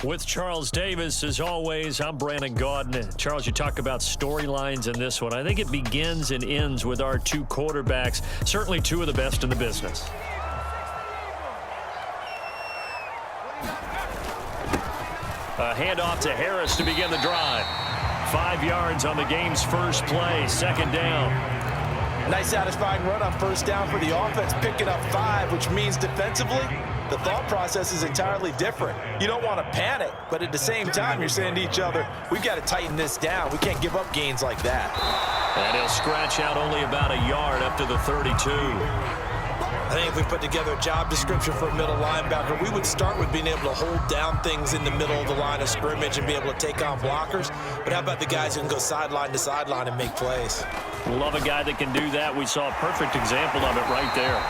With Charles Davis, as always, I'm Brandon Gaudin. Charles, you talk about storylines in this one. I think it begins and ends with our two quarterbacks, certainly two of the best in the business. A handoff to Harris to begin the drive. 5 yards on the game's first play, second down. Nice satisfying run on first down for the offense, picking up 5, which means defensively, the thought process is entirely different. You don't want to panic, but at the same time, you're saying to each other, we've got to tighten this down. We can't give up gains like that. And he'll scratch out only about a yard up to the 32. I think if we put together a job description for a middle linebacker, we would start with being able to hold down things in the middle of the line of scrimmage and be able to take on blockers. But how about the guys who can go sideline to sideline and make plays? Love a guy that can do that. We saw a perfect example of it right there.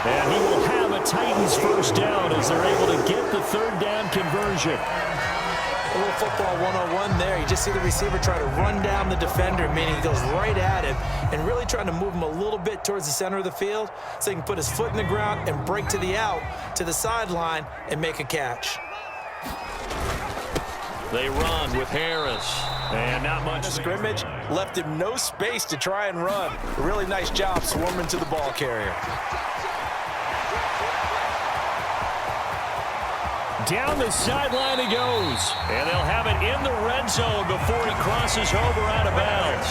And he will have a Titans first down as they're able to get the third down conversion. A little football 101 there. You just see the receiver try to run down the defender, meaning he goes right at him and really trying to move him a little bit towards the center of the field so he can put his foot in the ground and break to the out, to the sideline, and make a catch. They run with Harris. And not much. Scrimmage left him no space to try and run. A really nice job swarming to the ball carrier. Down the sideline he goes. And they'll have it in the red zone before he crosses over out of bounds.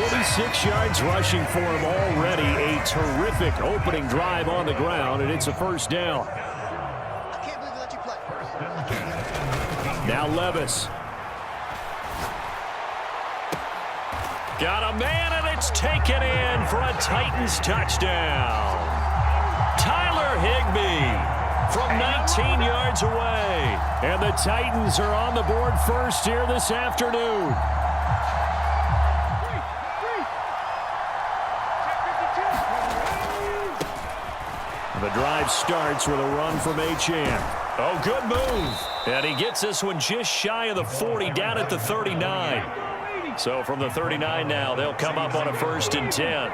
46 yards rushing for him already. A terrific opening drive on the ground, and it's a first down. I can't believe they let you play. Now Levis. Got a man, and it's taken in for a Titans touchdown. Tyler Higbee from 19 yards away. And the Titans are on the board first here this afternoon. The drive starts with a run from Achane. Oh, good move. And he gets this one just shy of the 40, down at the 39. So from the 39 now, they'll come up on a 1st and 10.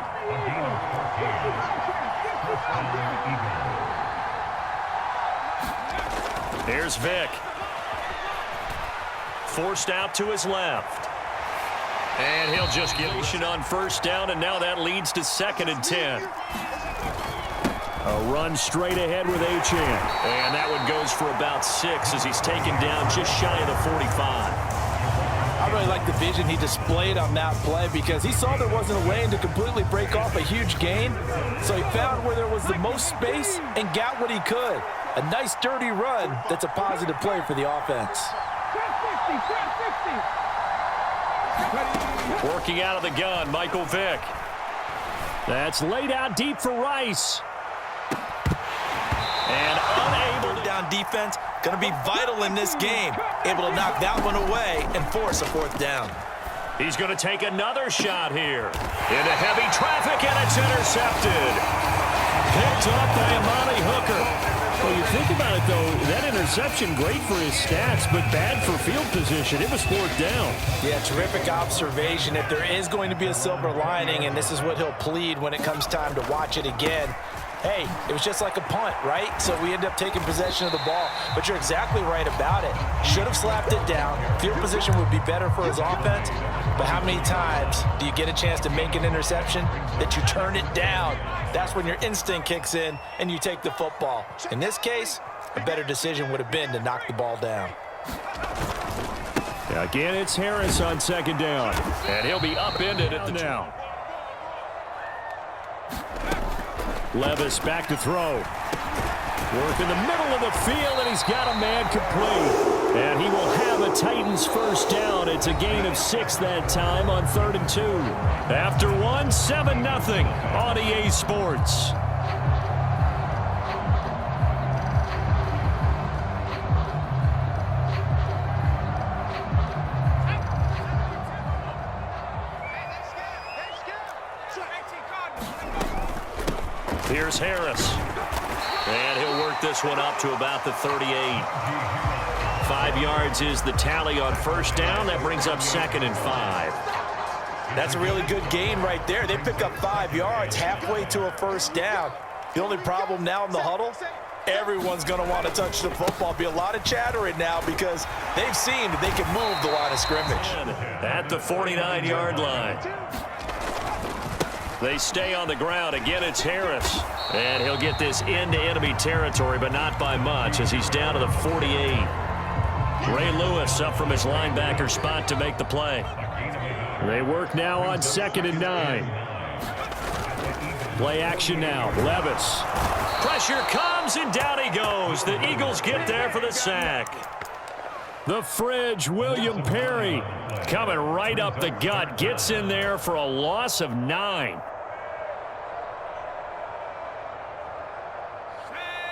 Here's Vick. Forced out to his left. And he'll just get on first down, and now that leads to 2nd and 10. A run straight ahead with Achane. And that one goes for about 6 as he's taken down just shy of the 45. I really like the vision he displayed on that play because he saw there wasn't a lane to completely break off a huge gain. So he found where there was the most space and got what he could. A nice dirty run that's a positive play for the offense. Working out of the gun, Michael Vick. That's laid out deep for Rice. And unable to... Down defense, going to be vital in this game. Able to knock that one away and force a 4th down. He's going to take another shot here. Into heavy traffic, and it's intercepted. Picked up by Amani Hooker. Well, you think about it, though, that interception, great for his stats, but bad for field position. It was 4th down. Yeah, terrific observation. If there is going to be a silver lining, and this is what he'll plead when it comes time to watch it again, hey, it was just like a punt, right? So we end up taking possession of the ball. But you're exactly right about it. Should have slapped it down. Field position would be better for his offense. But how many times do you get a chance to make an interception that you turn it down? That's when your instinct kicks in and you take the football. In this case, a better decision would have been to knock the ball down. Again, it's Harris on 2nd down. And he'll be upended at the now. Levis back to throw. Work in the middle of the field, and he's got a man complete. And he will have a Titans first down. It's a gain of 6 that time on 3rd and 2. After 1, 7-0 on EA Sports. Here's Harris. And he'll work this one up to about the 38. 5 yards is the tally on first down. That brings up 2nd and 5. That's a really good gain right there. They pick up 5 yards halfway to a first down. The only problem now in the huddle, everyone's going to want to touch the football. Be a lot of chatter right now because they've seen that they can move the line of scrimmage. At the 49-yard line. They stay on the ground. Again, it's Harris. And he'll get this into enemy territory, but not by much as he's down to the 48. Ray Lewis up from his linebacker spot to make the play. They work now on 2nd and 9. Play action now. Levis. Pressure comes, and down he goes. The Eagles get there for the sack. The fridge, William Perry, coming right up the gut. Gets in there for a loss of 9.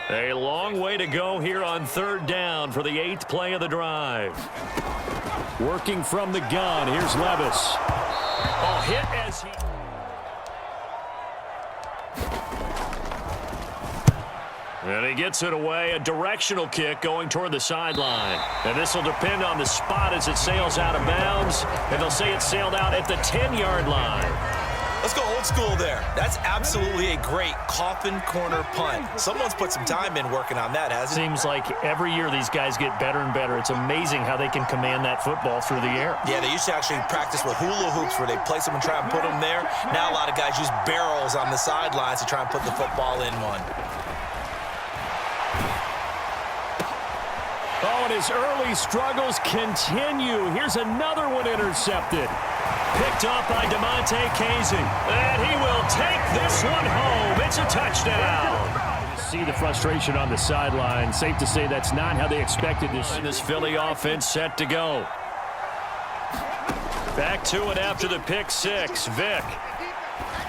A long way to go here on 3rd down for the 8th play of the drive. Working from the gun, here's Levis. Oh, hit as he... And he gets it away, a directional kick going toward the sideline. And this will depend on the spot as it sails out of bounds. And they'll say it sailed out at the 10-yard line. Let's go old school there. That's absolutely a great coffin corner punt. Someone's put some time in working on that, hasn't it? Seems like every year these guys get better and better. It's amazing how they can command that football through the air. Yeah, they used to actually practice with hula hoops where they place them and try and put them there. Now a lot of guys use barrels on the sidelines to try and put the football in one. Oh, and his early struggles continue. Here's another one intercepted. Picked up by DeMonte Casey. And he will take this one home. It's a touchdown. See the frustration on the sideline. Safe to say that's not how they expected this. This Philly offense set to go. Back to it after the pick six. Vick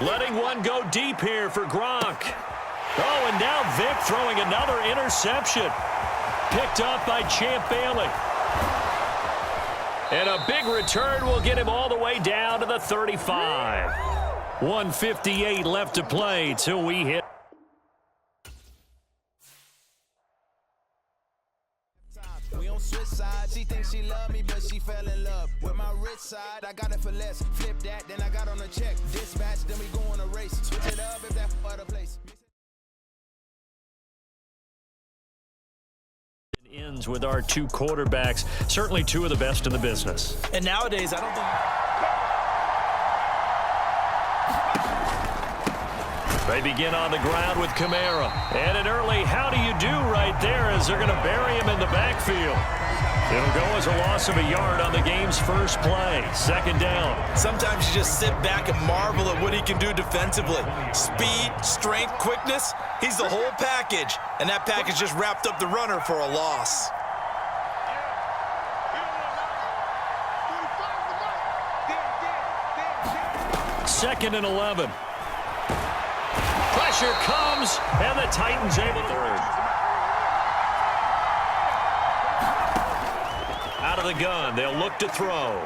letting one go deep here for Gronk. Oh, and now Vick throwing another interception. Picked up by Champ Bailey. And a big return will get him all the way down to the 35. 1:58 left to play till we hit. We on switch side. She thinks she love me, but she fell in love with my rich side. I got it for less. Flip that, then I got on a check. Dispatch, then we go on a race. Switch it up if that other place. Ends with our two quarterbacks, certainly two of the best in the business. And nowadays, I don't think... They begin on the ground with Kamara. And an early how do you do right there as they're going to bury him in the backfield. It'll go as a loss of a yard on the game's first play. 2nd down. Sometimes you just sit back and marvel at what he can do defensively. Speed, strength, quickness, he's the whole package. And that package just wrapped up the runner for a loss. Second and 11. Pressure comes, and the Titans able to third. Out of the gun, they'll look to throw.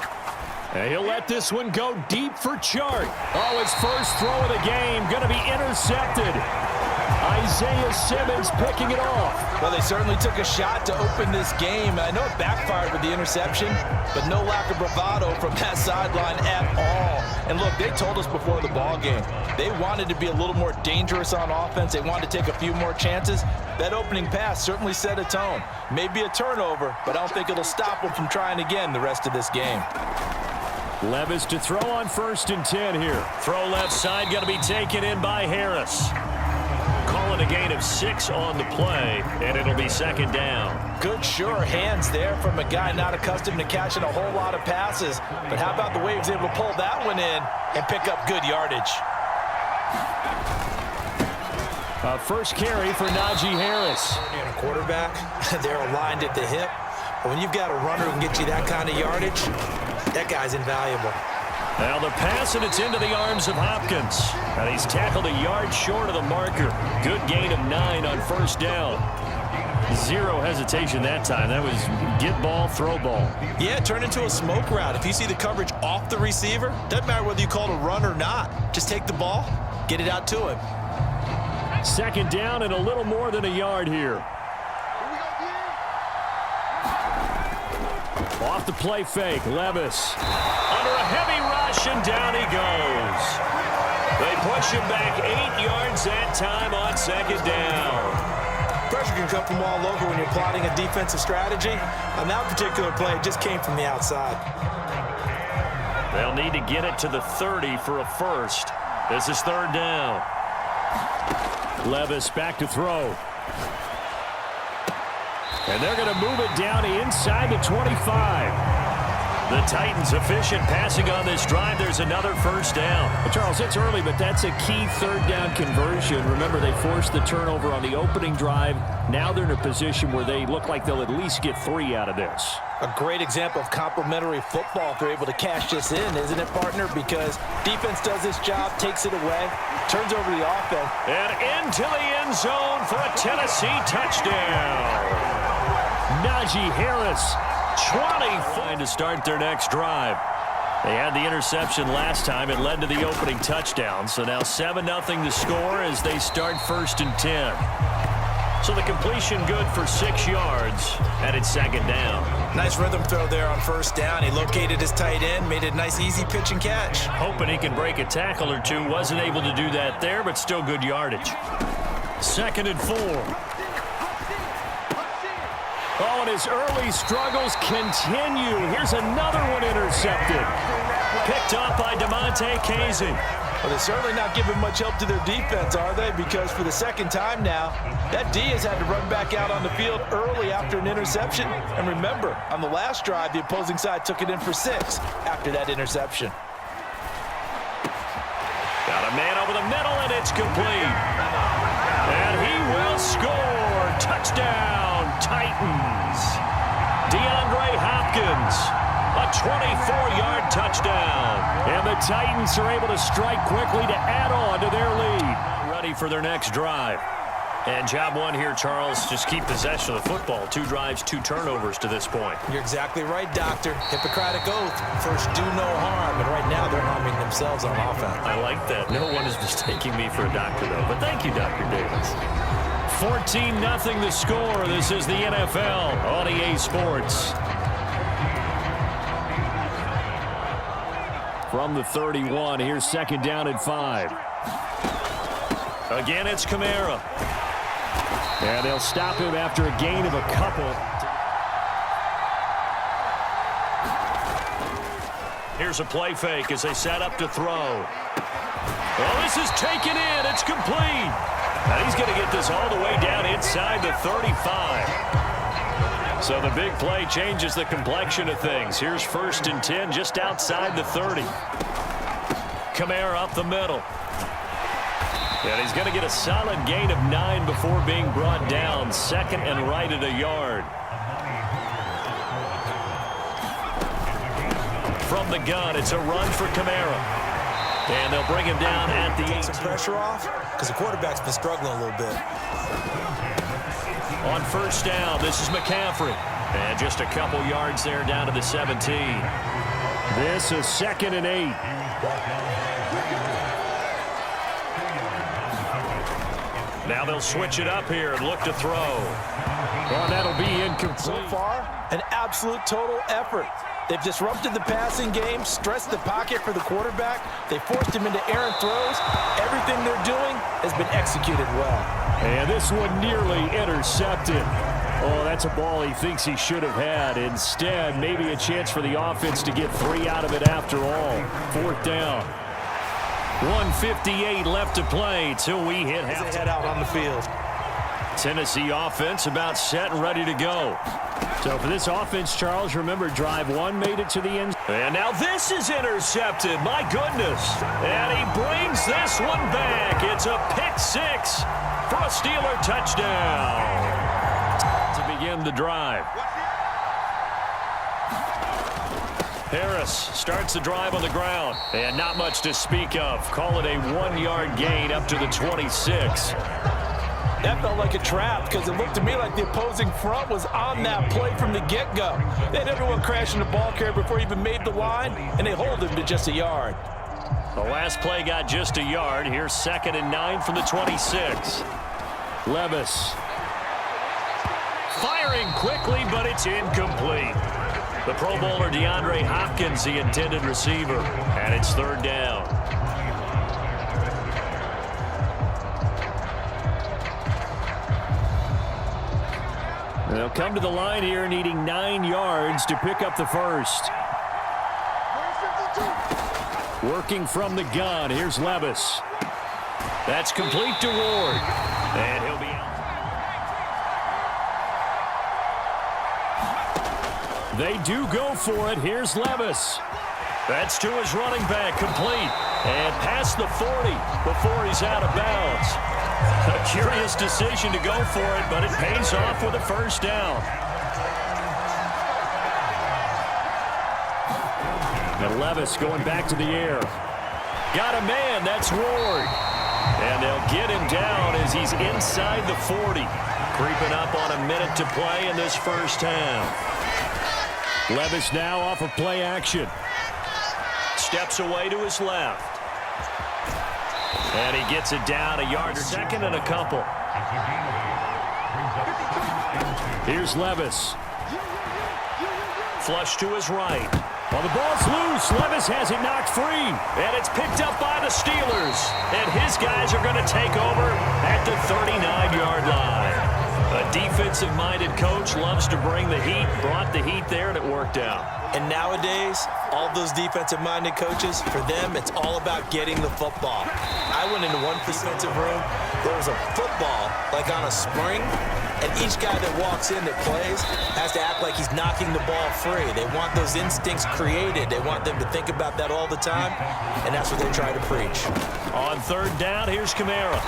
And he'll let this one go deep for Chart. Oh, his first throw of the game going to be intercepted. Isaiah Simmons picking it off. Well, they certainly took a shot to open this game. I know it backfired with the interception, but no lack of bravado from that sideline at all. And look, they told us before the ball game, they wanted to be a little more dangerous on offense. They wanted to take a few more chances. That opening pass certainly set a tone. Maybe a turnover, but I don't think it'll stop them from trying again the rest of this game. Levis to throw on 1st and 10 here. Throw left side, going to be taken in by Harris. Calling a gain of 6 on the play, and it'll be 2nd down. Good, sure hands there from a guy not accustomed to catching a whole lot of passes. But how about the way he was able to pull that one in and pick up good yardage? First carry for Najee Harris. And a quarterback, they're aligned at the hip. But when you've got a runner who can get you that kind of yardage, that guy's invaluable. Now the pass, and it's into the arms of Hopkins. And he's tackled a yard short of the marker. Good gain of 9 on 1st down. Zero hesitation that time. That was get ball, throw ball. Yeah, it turned into a smoke route. If you see the coverage off the receiver, doesn't matter whether you call it a run or not. Just take the ball, get it out to him. 2nd down and a little more than a yard here. Off the play fake, Levis. Under a heavy rush, and down he goes. They push him back 8 yards that time on 2nd down. pressure can come from all over when you're plotting a defensive strategy. On that particular play, it just came from the outside. They'll need to get it to the 30 for a first. This is third down. Levis back to throw. And they're going to move it down inside the 25. The Titans efficient passing on this drive. There's another first down. Well, Charles, it's early, but that's a key third down conversion. Remember, they forced the turnover on the opening drive. Now they're in a position where they look like they'll at least get 3 out of this. A great example of complementary football if they're able to cash this in, isn't it, partner? Because defense does this job, takes it away, turns over the offense. And into the end zone for a Tennessee touchdown. Najee Harris, 20 to start their next drive. They had the interception last time. It led to the opening touchdown. So now 7-0 the score as they start first and 10. So the completion good for 6 yards, and it's second down. Nice rhythm throw there on first down. He located his tight end, made it a nice, easy pitch and catch. Hoping he can break a tackle or two. Wasn't able to do that there, but still good yardage. Second and 4. Oh, and his early struggles continue. Here's another one intercepted. Picked off by DeMonte Casey. Well, they're certainly not giving much help to their defense, are they? Because for the second time now, that D has had to run back out on the field early after an interception. And remember, on the last drive, the opposing side took it in for 6 after that interception. Got a man over the middle, and it's complete. And he will score. Touchdown, Titans. DeAndre Hopkins, a 24-yard touchdown. And the Titans are able to strike quickly to add on to their lead. Ready for their next drive. And job one here, Charles, just keep possession of the football. 2 drives, 2 turnovers to this point. You're exactly right, Doctor. Hippocratic oath. First, do no harm. And right now, they're harming themselves on offense. I like that. No one is mistaking me for a doctor, though. But thank you, Dr. Davis. 14-0 the score. This is the NFL on EA Sports. From the 31, here's second down and 5. Again, it's Kamara. And they'll stop him after a gain of a couple. Here's a play fake as they set up to throw. Well, this is taken in. It's complete. And he's going to get this all the way down inside the 35. So the big play changes the complexion of things. Here's first and 10 just outside the 30. Kamara up the middle. And he's going to get a solid gain of 9 before being brought down. Second and right at a yard. From the gun, it's a run for Kamara. And they'll bring him down at the 8. Some pressure off because the quarterback's been struggling a little bit. On first down, this is McCaffrey. And just a couple yards there down to the 17. This is second and 8. Now they'll switch it up here and look to throw. Well, that'll be incomplete. So far, an absolute total effort. They've disrupted the passing game, stressed the pocket for the quarterback. They forced him into errant throws. Everything they're doing has been executed well. And this one nearly intercepted. Oh, that's a ball he thinks he should have had. Instead, maybe a chance for the offense to get 3 out of it after all. Fourth down. 1:58 left to play till we hit half. Head out on the field. Tennessee offense about set and ready to go. So for this offense, Charles, remember drive 1 made it to the end. And now this is intercepted. My goodness. And he brings this one back. It's a pick 6 for a Steeler touchdown to begin the drive. Harris starts the drive on the ground. And not much to speak of. Call it a 1-yard gain up to the 26. That felt like a trap because it looked to me like the opposing front was on that play from the get-go. They had everyone crashing the ball carrier before he even made the line, and they hold him to just a yard. The last play got just a yard. Here's second and 9 from the 26. Levis. Firing quickly, but it's incomplete. The Pro Bowler DeAndre Hopkins, the intended receiver, and it's third down. They'll come to the line here needing 9 yards to pick up the first. Working from the gun, here's Levis. That's complete to Ward. And he'll be out. They do go for it. Here's Levis. That's to his running back, complete. And past the 40 before he's out of bounds. A curious decision to go for it, but it pays off with a first down. And Levis going back to the air. Got a man, that's Ward. And they'll get him down as he's inside the 40. Creeping up on a minute to play in this first half. Levis now off of play action. Steps away to his left. And he gets it down a yard or second and a couple. Here's Levis. Flush to his right. Well, the ball's loose. Levis has it knocked free. And it's picked up by the Steelers. And his guys are going to take over at the 39-yard line. A defensive-minded coach loves to bring the heat, brought the heat there, and it worked out. And nowadays, all those defensive-minded coaches, for them, it's all about getting the football. I went into one defensive room. There was a football, like on a spring, and each guy that walks in that plays has to act like he's knocking the ball free. They want those instincts created. They want them to think about that all the time, and that's what they try to preach. On third down, here's Kamara.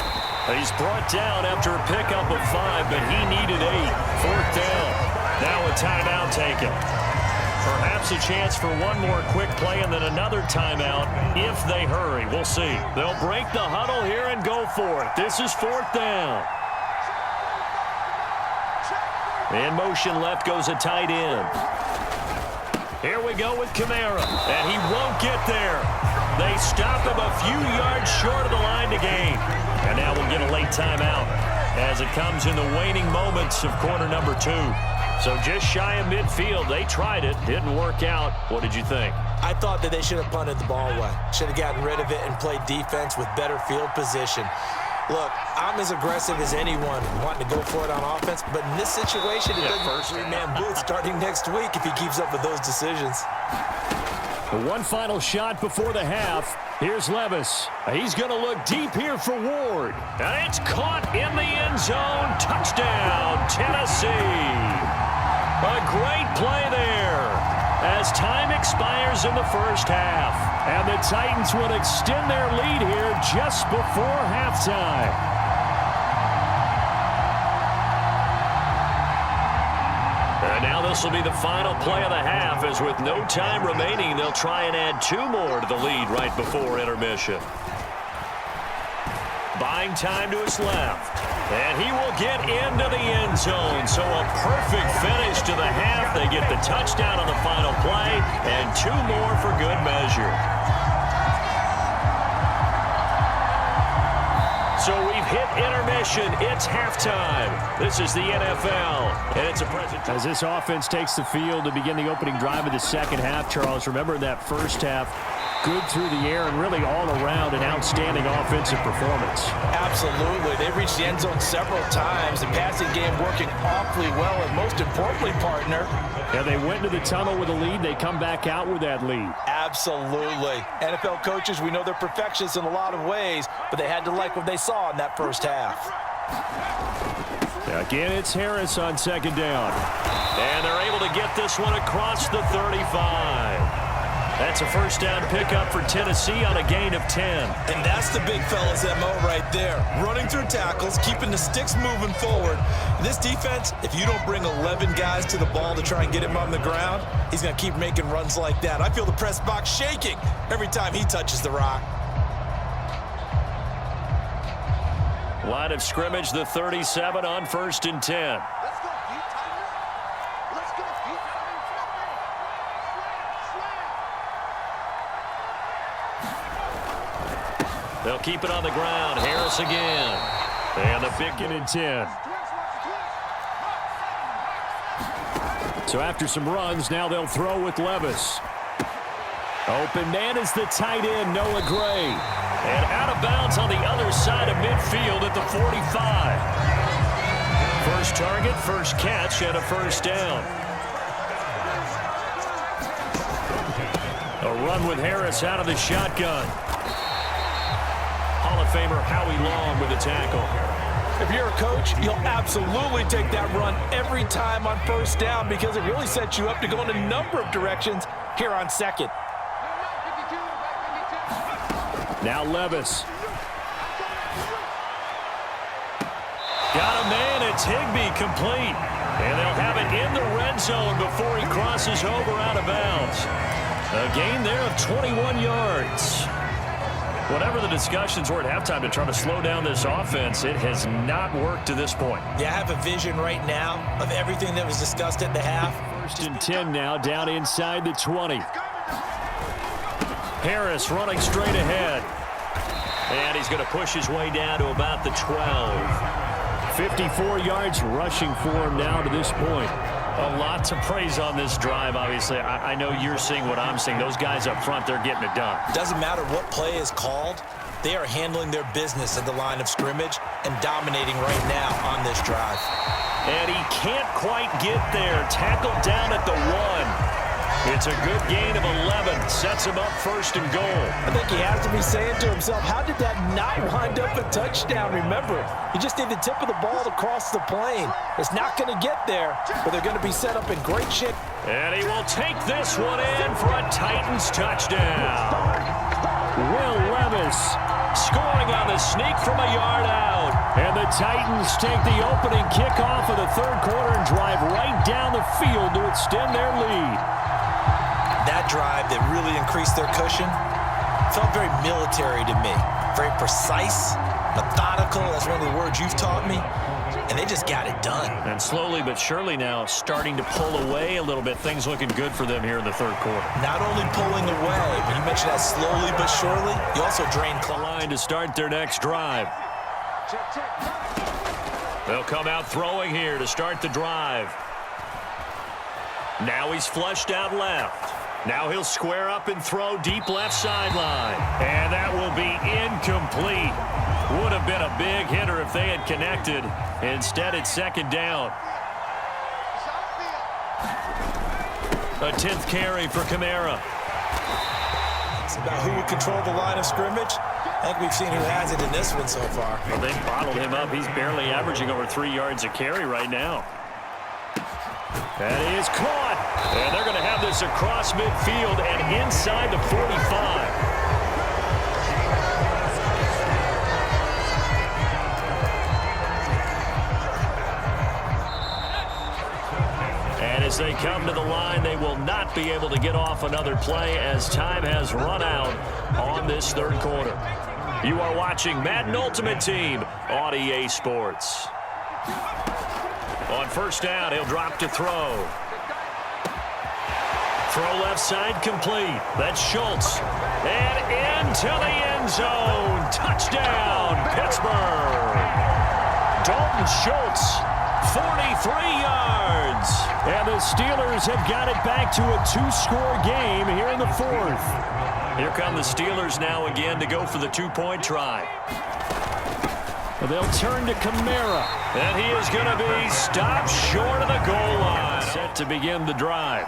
He's brought down after a pickup of 5, but he needed 8. Fourth down. Now a timeout taken. Perhaps a chance for one more quick play and then another timeout if they hurry. We'll see. They'll break the huddle here and go for it. This is fourth down. In motion left goes a tight end. Here we go with Kamara, and he won't get there. They stop him a few yards short of the line to gain. And now we'll get a late timeout as it comes in the waning moments of quarter number 2. So just shy of midfield. They tried it. Didn't work out. What did you think? I thought that they should have punted the ball away. Should have gotten rid of it and played defense with better field position. Look, I'm as aggressive as anyone wanting to go for it on offense, but in this situation, it doesn't hurt three-man booth starting next week if he keeps up with those decisions. One final shot before the half. Here's Levis. He's going to look deep here for Ward. And it's caught in the end zone. Touchdown, Tennessee. A great play there as time expires in the first half. And the Titans will extend their lead here just before halftime. And now this will be the final play of the half, as with no time remaining, they'll try and add 2 more to the lead right before intermission. Buying time to his left. And he will get into the end zone. So a perfect finish to the half. They get the touchdown on the final play, and 2 more for good measure. So we've hit intermission. It's halftime. This is the NFL, and it's a present. As this offense takes the field to begin the opening drive of the second half, Charles, remember that first half, good through the air and really all around an outstanding offensive performance. Absolutely. They reached the end zone several times. The passing game working awfully well, and most importantly, partner, yeah, they went to the tunnel with a lead. They come back out with that lead. Absolutely. NFL coaches, we know they're perfectionists in a lot of ways, but they had to like what they saw in that first half. Again, it's Harris on second down. And they're able to get this one across the 35. That's a first down pickup for Tennessee on a gain of 10. And that's the big fella's MO right there. Running through tackles, keeping the sticks moving forward. This defense, if you don't bring 11 guys to the ball to try and get him on the ground, he's going to keep making runs like that. I feel the press box shaking every time he touches the rock. Line of scrimmage, the 37 on 1st and 10. They'll keep it on the ground. Harris again. And the Bicken and 10. So after some runs, now they'll throw with Levis. Open man is the tight end, Noah Gray. And out of bounds on the other side of midfield at the 45. First target, first catch, and a first down. A run with Harris out of the shotgun. Hall of Famer Howie Long with the tackle. If you're a coach, you'll absolutely take that run every time on first down because it really sets you up to go in a number of directions here on second. Now Levis. Got a man, it's Higbee, complete. And they'll have it in the red zone before he crosses over out of bounds. A gain there of 21 yards. Whatever the discussions were at halftime to try to slow down this offense, it has not worked to this point. Yeah, I have a vision right now of everything that was discussed at the half. First and 10 now, down inside the 20. Harris running straight ahead. And he's going to push his way down to about the 12. 54 yards rushing for him now to this point. A lot to praise on this drive, obviously. I know you're seeing what I'm seeing. Those guys up front, they're getting it done. Doesn't matter what play is called. They are handling their business at the line of scrimmage and dominating right now on this drive. And he can't quite get there. Tackled down at the 1. It's a good gain of 11. Sets him up first and goal. I think he has to be saying to himself, how did that not wind up a touchdown? Remember, you just need the tip of the ball to cross the plane. It's not going to get there, but they're going to be set up in great shape. And he will take this one in for a Titans touchdown. Will Levis scoring on the sneak from a yard out. And the Titans take the opening kickoff of the third quarter and drive right down the field to extend their lead. That drive that really increased their cushion felt very military to me. Very precise, methodical. That's one of the words you've taught me. And they just got it done. And slowly but surely now starting to pull away a little bit. Things looking good for them here in the third quarter. Not only pulling away, when you mention that slowly but surely, you also drain the line to start their next drive. They'll come out throwing here to start the drive. Now he's flushed out left. Now he'll square up and throw deep left sideline. And that will be incomplete. Would have been a big hitter if they had connected. Instead, it's second down. A 10th carry for Kamara. It's about who would control the line of scrimmage. I think we've seen who has it in this one so far. Well, they've bottled him up. He's barely averaging over 3 yards a carry right now. That is caught. And they're going to have this across midfield and inside the 45. As they come to the line, they will not be able to get off another play as time has run out on this third quarter. You are watching Madden Ultimate Team on EA Sports. On first down, he'll drop to throw. Throw left side complete. That's Schultz. And into the end zone. Touchdown, Pittsburgh. Dalton Schultz. 43 yards. And the Steelers have got it back to a 2-score game here in the fourth. Here come the Steelers now again to go for the 2-point try. They'll turn to Kamara. And he is going to be stopped short of the goal line. Set to begin the drive.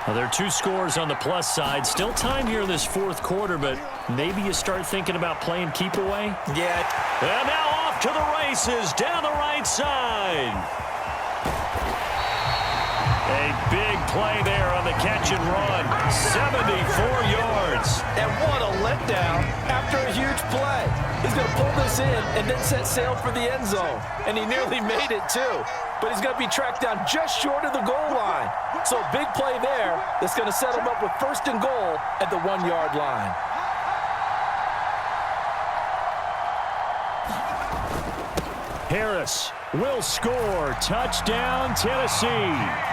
Now, there are 2 scores on the plus side. Still time here in this fourth quarter, but maybe you start thinking about playing keep away? Yeah. And now off to the races down the right side. A big play there on the catch and run. 74 yards. And what a letdown after a huge play. He's going to pull this in and then set sail for the end zone. And he nearly made it too. But he's going to be tracked down just short of the goal line. So a big play there that's going to set him up with first and goal at the 1-yard line. Harris will score. Touchdown, Tennessee.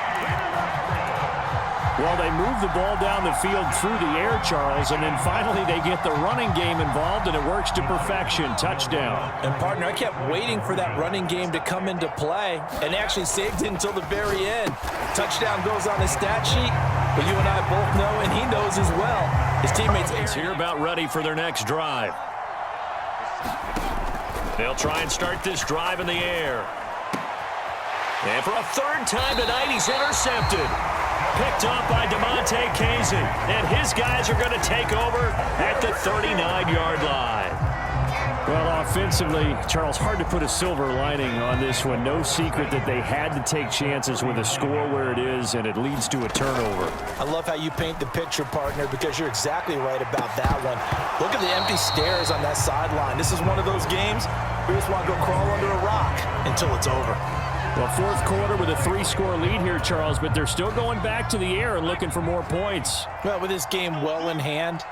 Well, they move the ball down the field through the air, Charles, and then finally they get the running game involved, and it works to perfection. Touchdown. And, partner, I kept waiting for that running game to come into play and actually saved it until the very end. Touchdown goes on his stat sheet, but you and I both know, and he knows as well, his teammates here about ready for their next drive. They'll try and start this drive in the air. And for a third time tonight, he's intercepted. Picked up by DeMonte Casey. And his guys are going to take over at the 39-yard line. Well, offensively, Charles, hard to put a silver lining on this one. No secret that they had to take chances with a score where it is, and it leads to a turnover. I love how you paint the picture, partner, because you're exactly right about that one. Look at the empty stares on that sideline. This is one of those games we just want to go crawl under a rock until it's over. Well, fourth quarter with a 3-score lead here, Charles, but they're still going back to the air and looking for more points. Well, with this game well in hand,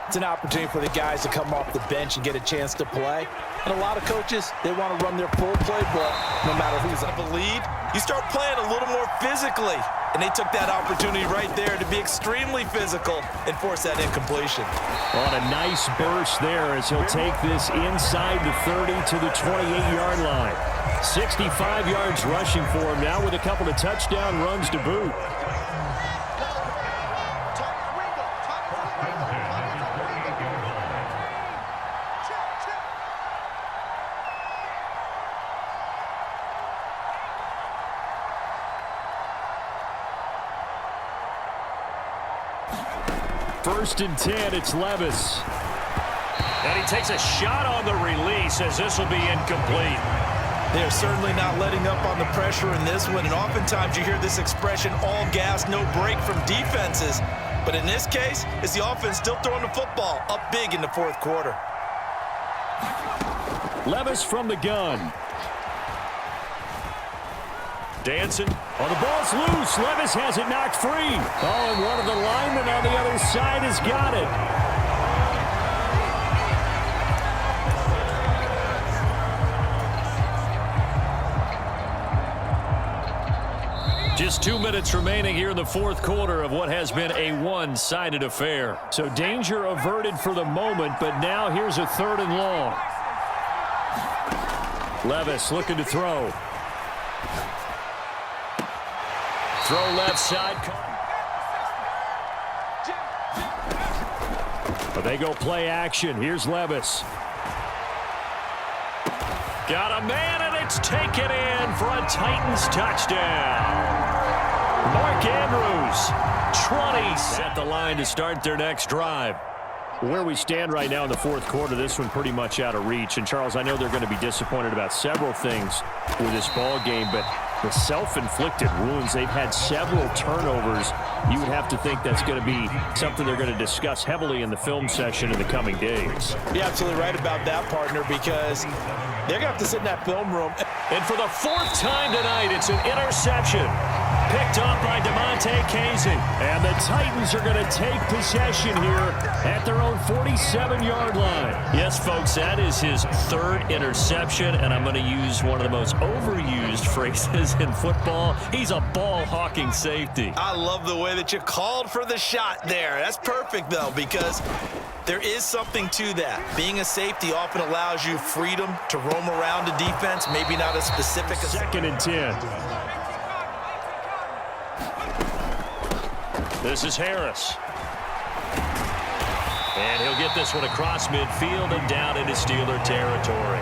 it's an opportunity for the guys to come off the bench and get a chance to play. And a lot of coaches, they want to run their full playbook no matter who's up the lead. You start playing a little more physically. And they took that opportunity right there to be extremely physical and force that incompletion. On a nice burst there as he'll take this inside the 30 to the 28-yard line. 65 yards rushing for him now with a couple of touchdown runs to boot. First and 10, it's Levis. And he takes a shot on the release as this will be incomplete. They're certainly not letting up on the pressure in this one, and oftentimes you hear this expression, all gas, no break from defenses. But in this case, it's the offense still throwing the football up big in the fourth quarter. Levis from the gun. Dancing. Oh, the ball's loose. Levis has it knocked free. Oh, and one of the linemen on the other side has got it. Just 2 minutes remaining here in the fourth quarter of what has been a one-sided affair. So danger averted for the moment, but now here's a 3rd and long. Levis looking to throw. Throw left side. But they go play action. Here's Levis. Got a man, and it's taken in for a Titans touchdown. Mark Andrews, 20, set the line to start their next drive. Where we stand right now in the fourth quarter, this one pretty much out of reach. And, Charles, I know they're going to be disappointed about several things with this ball game, but the self-inflicted wounds, they've had several turnovers. You would have to think that's going to be something they're going to discuss heavily in the film session in the coming days. You're absolutely right about that, partner, because they're going to have to sit in that film room. And for the 4th time tonight, it's an interception. Picked up by DeMonte Casey. And the Titans are going to take possession here at their own 47-yard line. Yes, folks, that is his 3rd interception, and I'm going to use one of the most overused phrases in football. He's a ball-hawking safety. I love the way that you called for the shot there. That's perfect, though, because there is something to that. Being a safety often allows you freedom to roam around the defense, maybe not as specific as... 2nd and 10. This is Harris. And he'll get this one across midfield and down into Steeler territory.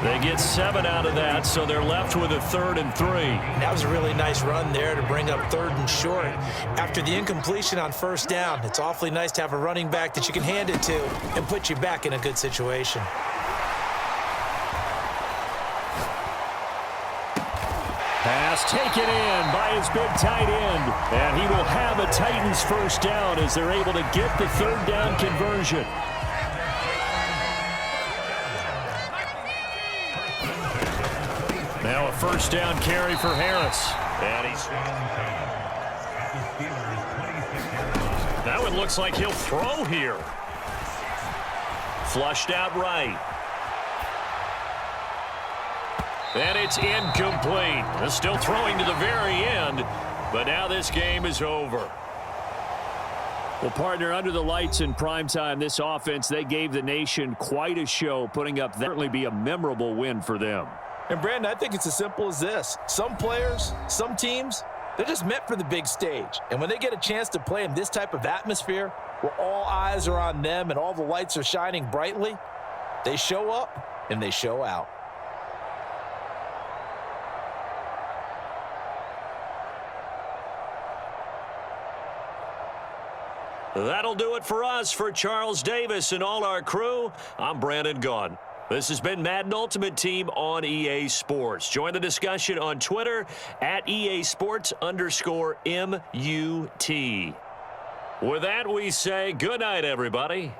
They get 7 out of that, so they're left with a 3rd and 3. That was a really nice run there to bring up 3rd and short. After the incompletion on 1st down, it's awfully nice to have a running back that you can hand it to and put you back in a good situation. Pass taken in by his big tight end. And he will have a Titans 1st down as they're able to get the 3rd down conversion. Now a 1st down carry for Harris. And that one looks like he'll throw here. Flushed out right. And it's incomplete. They're still throwing to the very end, but now this game is over. Well, partner, under the lights in primetime, this offense, they gave the nation quite a show, putting up certainly be a memorable win for them. And, Brandon, I think it's as simple as this. Some players, some teams, they're just meant for the big stage. And when they get a chance to play in this type of atmosphere, where all eyes are on them and all the lights are shining brightly, they show up and they show out. That'll do it for us. For Charles Davis and all our crew, I'm Brandon Gaudin. This has been Madden Ultimate Team on EA Sports. Join the discussion on Twitter at EA Sports_MUT. With that, we say good night, everybody.